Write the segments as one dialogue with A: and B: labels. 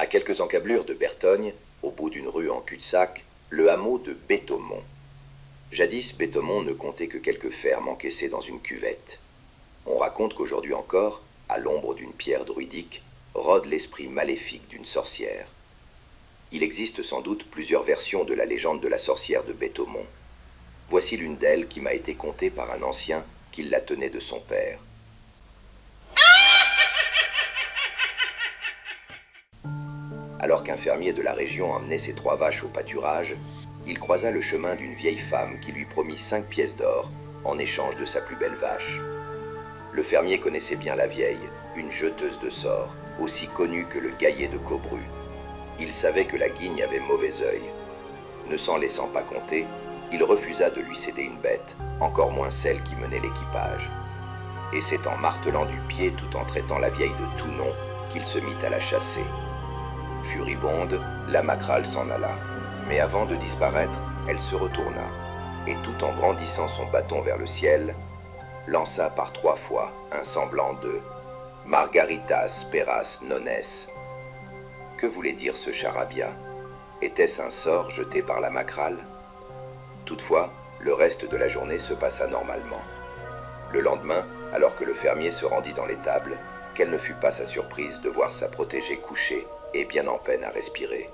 A: À quelques encablures de Bertogne, au bout d'une rue en cul-de-sac, le hameau de Béthomont. Jadis, Béthomont ne comptait que quelques fermes encaissées dans une cuvette. On raconte qu'aujourd'hui encore, à l'ombre d'une pierre druidique, rôde l'esprit maléfique d'une sorcière. Il existe sans doute plusieurs versions de la légende de la sorcière de Béthomont. Voici l'une d'elles qui m'a été contée par un ancien qui la tenait de son père. Alors qu'un fermier de la région emmenait ses 3 vaches au pâturage, il croisa le chemin d'une vieille femme qui lui promit 5 pièces d'or en échange de sa plus belle vache. Le fermier connaissait bien la vieille, une jeteuse de sorts, aussi connue que le gaillet de Cobru. Il savait que la guigne avait mauvais œil. Ne s'en laissant pas compter, il refusa de lui céder une bête, encore moins celle qui menait l'équipage. Et c'est en martelant du pied tout en traitant la vieille de tout nom qu'il se mit à la chasser. Furibonde, la maquerelle s'en alla. Mais avant de disparaître, elle se retourna, et tout en brandissant son bâton vers le ciel, lança par 3 fois un semblant de « Margaritas peras nones ». Que voulait dire ce charabia? Était-ce un sort jeté par la maquerelle? Toutefois, le reste de la journée se passa normalement. Le lendemain, alors que le fermier se rendit dans l'étable, quelle ne fut pas sa surprise de voir sa protégée couchée et bien en peine à respirer.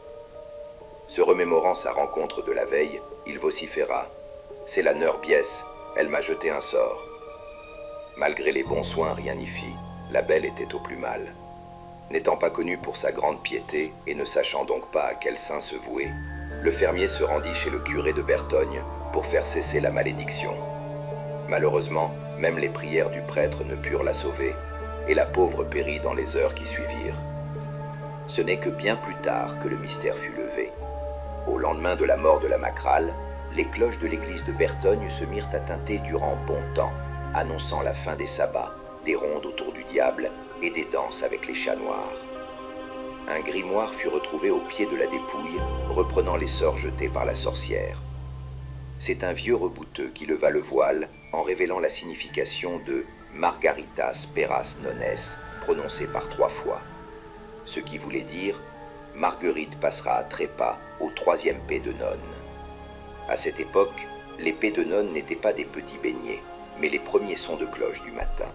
A: Se remémorant sa rencontre de la veille, il vociféra « C'est la Nerbiès, elle m'a jeté un sort ». Malgré les bons soins, rien n'y fit. La belle était au plus mal. N'étant pas connue pour sa grande piété et ne sachant donc pas à quel saint se vouer, le fermier se rendit chez le curé de Bertogne pour faire cesser la malédiction. Malheureusement, même les prières du prêtre ne purent la sauver, et la pauvre périt dans les heures qui suivirent. Ce n'est que bien plus tard que le mystère fut levé. Au lendemain de la mort de la maquerelle, les cloches de l'église de Bertogne se mirent à tinter durant bon temps, annonçant la fin des sabbats, des rondes autour du diable et des danses avec les chats noirs. Un grimoire fut retrouvé au pied de la dépouille, reprenant les sorts jetés par la sorcière. C'est un vieux rebouteux qui leva le voile en révélant la signification de « Margaritas peras nones » prononcé par 3 fois. Ce qui voulait dire « Marguerite passera à trépas au 3e paix de nonne ». À cette époque, les paix de nonne n'étaient pas des petits beignets, mais les premiers sons de cloche du matin.